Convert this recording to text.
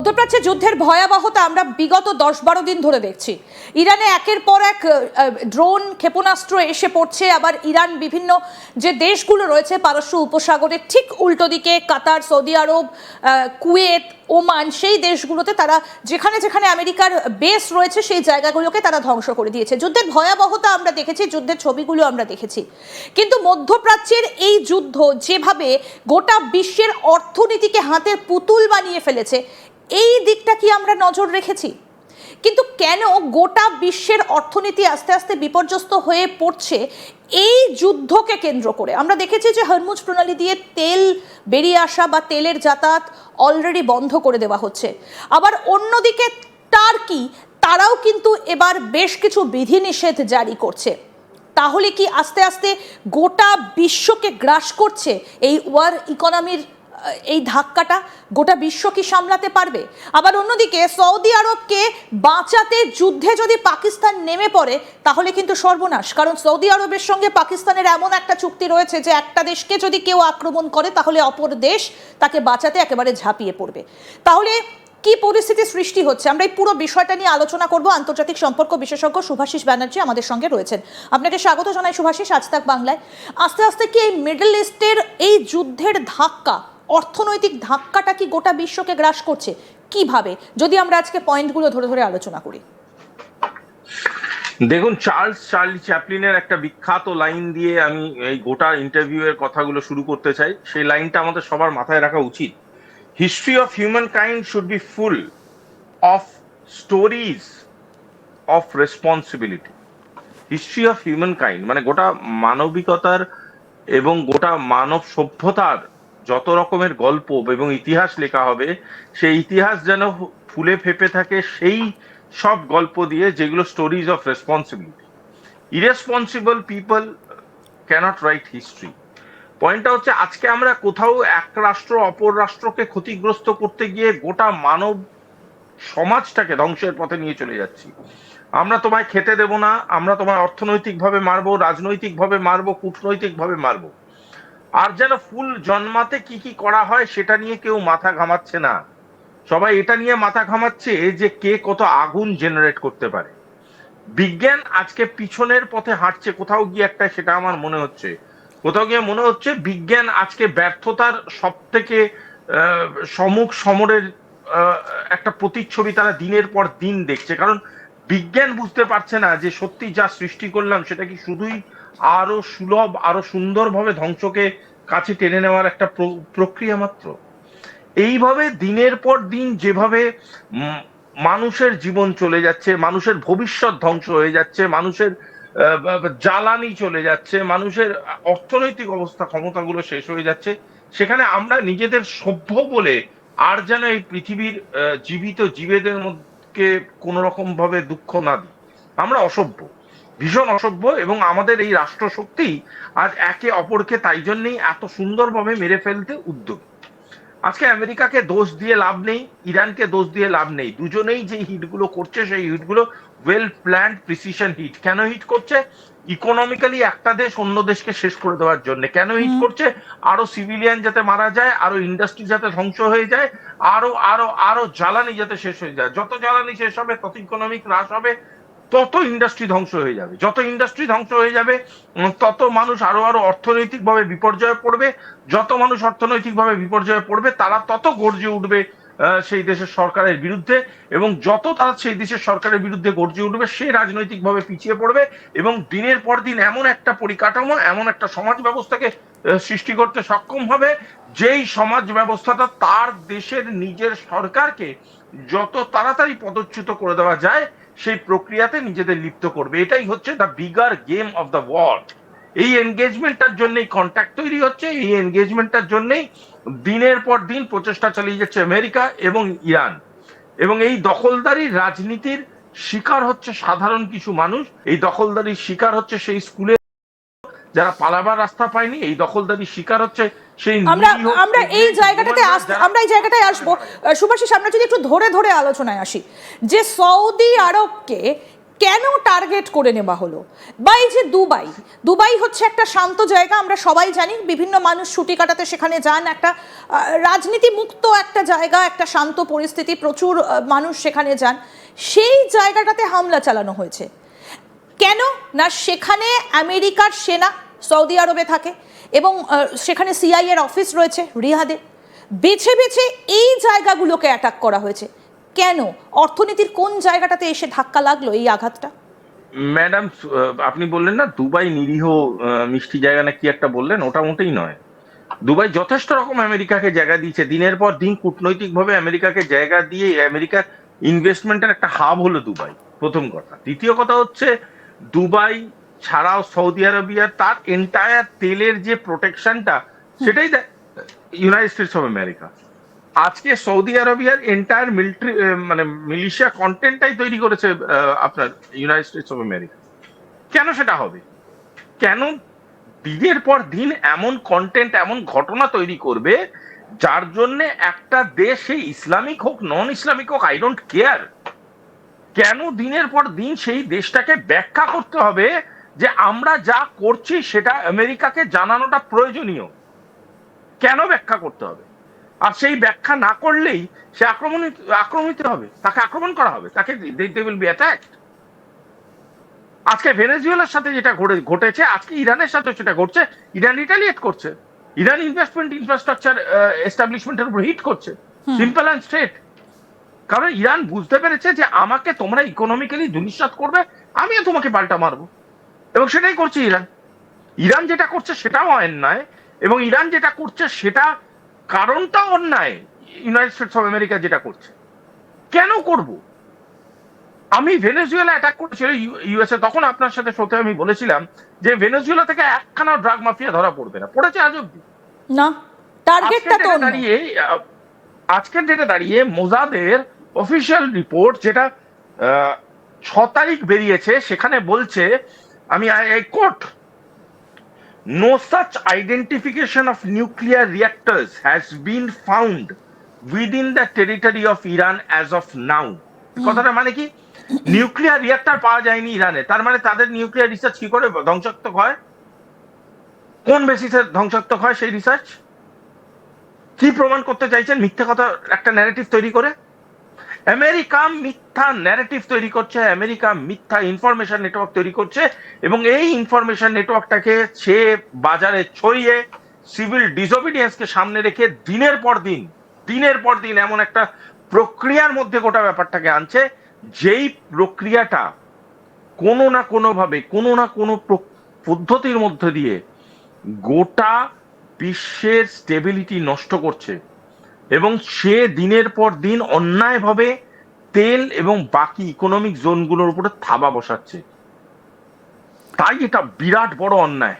মধ্যপ্রাচ্যে যুদ্ধের ভয়াবহতা আমরা বিগত 10-12 দিন ধরে দেখছি। ইরানে একের পর এক ড্রোন ক্ষেপণাস্ত্র এসে পড়ছে, আবার ইরান বিভিন্ন যে দেশগুলো রয়েছে পারস্য উপসাগরের ঠিক উল্টো দিকে কাতার, সৌদি আরব, কুয়েত, ওমান, সেই দেশগুলোতে তারা যেখানে যেখানে আমেরিকার বেস রয়েছে সেই জায়গাগুলোকে তারা ধ্বংস করে দিয়েছে। যুদ্ধের ভয়াবহতা আমরা দেখেছি, যুদ্ধের ছবিগুলো আমরা দেখেছি, কিন্তু মধ্যপ্রাচ্যের এই যুদ্ধ যেভাবে গোটা বিশ্বের অর্থনীতিকে হাতের পুতুল বানিয়ে ফেলেছে, এই দিকটা কি আমরা নজর রেখেছি? কিন্তু কেন গোটা বিশ্বের অর্থনীতি আস্তে আস্তে বিপর্যস্ত হয়ে পড়ছে এই যুদ্ধকে কেন্দ্র করে? আমরা দেখেছি যে হরমুজ প্রণালী দিয়ে তেল বেরিয়ে আসা বা তেলের যাতায়াত অলরেডি বন্ধ করে দেওয়া হচ্ছে। আবার অন্যদিকে টার্কি, তারাও কিন্তু এবার বেশ কিছু বিধিনিষেধ জারি করছে। তাহলে কি আস্তে আস্তে গোটা বিশ্বকে গ্রাস করছে এই ওয়ার ইকোনমির এই ধাক্কাটা? গোটা বিশ্ব কি সামলাতে পারবে? আবার অন্যদিকে সৌদি আরবকে বাঁচাতে যুদ্ধে যদি পাকিস্তান নেমে পড়ে তাহলে কিন্তু সর্বনাশ, কারণ সৌদি আরবের সঙ্গে পাকিস্তানের এমন একটা চুক্তি রয়েছে যে একটা দেশকে যদি কেউ আক্রমণ করে তাহলে অপর দেশ তাকে বাঁচাতে একেবারে ঝাঁপিয়ে পড়বে। তাহলে কি পরিস্থিতি সৃষ্টি হচ্ছে? আমরা এই পুরো বিষয়টা নিয়ে আলোচনা করব। আন্তর্জাতিক সম্পর্ক বিশেষজ্ঞ শুভাশিস ব্যানার্জি আমাদের সঙ্গে রয়েছেন। আপনাকে স্বাগত জানাই শুভাশিস, আজ তাক বাংলায়। আস্তে আস্তে কি এই মিডল ইস্টের এই যুদ্ধের ধাক্কা, অর্থনৈতিক ধাক্কাটা কি গোটা বিশ্বকে গ্রাস করছে? কিভাবে, যদি আমরা আজকে পয়েন্টগুলো ধরে ধরে আলোচনা করি। দেখুন, চার্লি চ্যাপলিনের একটা বিখ্যাত লাইন দিয়ে আমি এই গোটা ইন্টারভিউ এর কথাগুলো শুরু করতে চাই। সেই লাইনটা আমাদের সবার মাথায় রাখা উচিত। History of human kind should be full of stories of responsibility. History of human kind মানে গোটা মানবিকতার এবং গোটা মানব সভ্যতার যত রকমের গল্প এবং ইতিহাস লেখা হবে, সেই ইতিহাস যেন ফুলে ফেপে থাকে সেই সব গল্প দিয়ে যেগুলো stories of responsibility. Irresponsible people can't write history. পয়েন্টটা হচ্ছে, আজকে আমরা কোথাও এক রাষ্ট্র অপর রাষ্ট্রকে ক্ষতিগ্রস্ত করতে গিয়ে গোটা মানব সমাজটাকে ধ্বংসের পথে নিয়ে চলে যাচ্ছি। আমরা তোমায় খেতে দেব না, আমরা তোমায় অর্থনৈতিকভাবে মারবো, রাজনৈতিকভাবে মারবো, কূটনৈতিকভাবে মারবো। আর যেন ফুল জন্মাতে কি কি করা হয় সেটা নিয়ে কেউ মাথা ঘামাচ্ছে না। সবাই এটা নিয়ে মাথা ঘামাচ্ছে যে কে কত আগুন জেনারেট করতে পারে। বিজ্ঞান আজকে পিছনের পথে হাঁটছে কোথাও গিয়ে একটা, সেটা আমার মনে হচ্ছে। কোথাও গিয়ে মনে হচ্ছে বিজ্ঞান আজকে ব্যর্থতার সব থেকে সম্মুখ সমরের একটা প্রতিচ্ছবি তারা দিনের পর দিন দেখছে। কারণ বিজ্ঞান বুঝতে পারছে না যে সত্যি যা সৃষ্টি করলাম সেটা কি শুধুই আরো সুলভ, আরো সুন্দরভাবে ধ্বংসকে কাছে টেনে নেওয়ার একটা প্রক্রিয়া মাত্র। এইভাবে দিনের পর দিন যেভাবে মানুষের জীবন চলে যাচ্ছে, মানুষের ভবিষ্যৎ ধ্বংস হয়ে যাচ্ছে, মানুষের জ্বালানি চলে যাচ্ছে, মানুষের অর্থনৈতিক অবস্থা, ক্ষমতাগুলো শেষ হয়ে যাচ্ছে, সেখানে আমরা নিজেদের সভ্য বলে আর যেন এই পৃথিবীর জীবিত জীবেদের মধ্যে কোন রকম ভাবে দুঃখ না দিই। আমরা অসভ্য, ভীষণ অসভ্য, এবং আমাদের এই রাষ্ট্রশক্তি আজ একে অপরকে তাই জন্যই এত সুন্দরভাবে মেরে ফেলতে উদ্যোগী। আজকে আমেরিকাকে দোষ দিয়ে লাভ নেই, ইরানকে দোষ দিয়ে লাভ নেই। দুজনেই যে হিটগুলো করছে সেই হিটগুলো ওয়েল প্ল্যান্ড প্রিসিশন হিট। কেন হিট করছে? ইকোনমিক্যালি একটা দেশ অন্য দেশকে শেষ করে দেওয়ার জন্য। কেন হিট করছে? আরো সিভিলিয়ান যাতে মারা যায়, আরো ইন্ডাস্ট্রি যাতে ধ্বংস হয়ে যায়, আরো আরো আরো জ্বালানি যাতে শেষ হয়ে যায়। যত জ্বালানি শেষ হবে তত ইকোনমিক হ্রাস হবে, তত ইন্ডাস্ট্রি ধ্বংস হয়ে যাবে। যত ইন্ডাস্ট্রি ধ্বংস হয়ে যাবে তত মানুষ আরো আরো অর্থনৈতিকভাবে বিপর্যয়ে পড়বে। যত মানুষ অর্থনৈতিকভাবে বিপর্যয়ে পড়বে তারা তত গর্জে উঠবে সেই দেশের সরকারের বিরুদ্ধে, এবং যত তারা সেই দেশের সরকারের বিরুদ্ধে গর্জে উঠবে সে রাজনৈতিকভাবে পিছিয়ে পড়বে, এবং দিনের পর দিন এমন একটা পরিকাঠামো, এমন একটা সমাজ ব্যবস্থাকে সৃষ্টি করতে সক্ষম হবে যেই সমাজ ব্যবস্থাটা তার দেশের নিজের সরকারকে যত তাড়াতাড়ি পদচ্যুত করে দেওয়া যায় সেই প্রক্রিয়াতে নিজেদের লিপ্ত করবে। এটাই হচ্ছে the bigger game of the world. এই এনগেজমেন্টটার জন্যই কন্ট্যাক্ট তৈরি হচ্ছে, এই এনগেজমেন্টটার জন্যই দিনের পর দিন প্রচেষ্টা চালিয়ে যাচ্ছে আমেরিকা এবং ইরান। এবং এই দখলদারি রাজনীতির শিকার হচ্ছে সাধারণ কিছু মানুষ। এই দখলদারির শিকার হচ্ছে সেই স্কুলে যারা পালাবার রাস্তা পায়নি। এই দখলদারির শিকার হচ্ছে সেই আমরা এই জায়গাটায় আসবো। শুভাশিস, আমরা যদি একটু ধরে ধরে আলোচনায় আসি, যে সৌদি আরবকে কেন টার্গেট করে নেওয়া হলো? বা এই যে দুবাই, দুবাই হচ্ছে একটা শান্ত জায়গা, আমরা সবাই জানি, বিভিন্ন মানুষ ছুটি কাটাতে সেখানে যান, একটা রাজনীতি মুক্ত একটা জায়গা, একটা শান্ত পরিস্থিতি, প্রচুর মানুষ সেখানে যান। সেই জায়গাটাতে হামলা চালানো হয়েছে কেন? না সেখানে আমেরিকার সেনা সৌদি আরবে থাকে এবং সেখানে সিআইএ এর অফিস রয়েছে রিয়াদে। বেছে বেছে এই জায়গাগুলোকে অ্যাটাক করা হয়েছে কেন? অর্থনীতির কোন জায়গাটাতে এসে ধাক্কা লাগলো এই আঘাতটা? ম্যাডাম, আপনি বললেন না দুবাই নিরীহ মিষ্টি জায়গা না কি একটা বললেন, ওটা মোটেই নয়। দুবাই যথেষ্ট রকম আমেরিকাকে জায়গা দিয়েছে, দিনের পর দিন কূটনৈতিক ভাবে আমেরিকাকে জায়গা দিয়ে আমেরিকার ইনভেস্টমেন্টের একটা হাব হলো দুবাই, প্রথম কথা। দ্বিতীয় কথা হচ্ছে দুবাই ছাড়াও সৌদি আরবিয়ার তার এন্টায়ার তেলের যে প্রোটেকশনটা, সেটাই ইউনাইটেড স্টেটস অফ আমেরিকা। আজকে সৌদি আরবিয়ার এন্টায়ার মিলিটারি মানে মিলিশিয়া কন্টেন্টটাই তৈরি করেছে আপনার ইউনাইটেড স্টেটস অফ আমেরিকা। কেন সেটা হবে? কেন দিনের পর দিন এমন কন্টেন্ট, এমন ঘটনা তৈরি করবে যার জন্য একটা দেশ, সেই ইসলামিক হোক নন ইসলামিক হোক, আই ডোন্ট কেয়ার, কেন দিনের পর দিন সেই দেশটাকে ব্যাখ্যা করতে হবে যে আমরা যা করছি সেটা আমেরিকাকে জানানোটা প্রয়োজনীয়? কেন ব্যাখ্যা করতে হবে? আর সেই ব্যাখ্যা না করলেই সে আক্রমিত হবে, তাকে আক্রমণ করা হবে, তাকে দে উইল বি অ্যাটাকড। আজকে ভেনেজুয়েলার সাথে যেটা ঘটেছে, আজকে ইরানের সাথে সেটা ঘটছে। ইরান রিটালিয়েট করছে, ইরান ইনভেস্টমেন্ট ইনফ্রাস্ট্রাকচার এস্টাবলিশমেন্টের উপর হিট করছে, সিম্পল অ্যান্ড স্ট্রেট। কারণ ইরান বুঝতে পেরেছে যে আমাকে তোমরা ইকোনমিক্যালি ধূলিসাৎ করবে, আমিও তোমাকে পাল্টা মারবো, এবং সেটাই করছে ইরান। ইরান যেটা করছে সেটাও অন্যায়, এবং ইরান যেটা করছে সেটা কারণটাও অন্যায়। ইউনাইটেড স্টেটস অফ আমেরিকা যেটা করছে, কেন করব? আমি ভেনেজুয়েলা অ্যাটাক করেছিল ইউএসএ, তখন আপনার সাথে সত্যি আমি বলেছিলাম যে ভেনেজুয়েলা থেকে একখানা ড্রাগ মাফিয়া ধরা পড়বে না, পড়েছে আজ অব্দি না। টার্গেটটা তো দাঁড়িয়ে, আজকের ডেটে দাঁড়িয়ে মোজাদের অফিসিয়াল রিপোর্ট যেটা 6 তারিখ বেরিয়েছে, সেখানে বলছে, আমি coat, no such identification of nuclear reactors has been found within the territory of Iran as of now. কথাটা মানে কি? নিউক্লিয়ার রিঅ্যাক্টর পাওয়া যায়নি ইরানে, তার মানে তাদের নিউক্লিয়ার রিসার্চ কি করে ধ্বংসাত্মক হয়? কোন বেসিসে ধ্বংসাত্মক হয় সেই রিসার্চ? কি প্রমাণ করতে চাইছেন? মিথ্যা কথা, একটা ন্যারেটিভ তৈরি করে। আমেরিকা মিথ্যা ন্যারেটিভ তৈরি করছে, আমেরিকা মিথ্যা ইনফরমেশন নেটওয়ার্ক তৈরি করছে, এবং এই ইনফরমেশন নেটওয়ার্কটাকে সে বাজারে ছড়িয়ে সিভিল ডিসোবিডিয়েন্সকে সামনে রেখে দিনের পর দিন এমন একটা প্রক্রিয়ার মধ্যে গোটা ব্যাপারটাকে আনছে, যেই প্রক্রিয়াটা কোনো না কোনো ভাবে, কোনো না কোনো পদ্ধতির মধ্যে দিয়ে গোটা বিশ্বের স্টেবিলিটি নষ্ট করছে, এবং সে দিনের পর দিন অন্যায়ভাবে তেল এবং বাকি ইকোনমিক জোনগুলোর উপরে থাবা বসাচ্ছে। তাই এটা বিরাট বড় অন্যায়।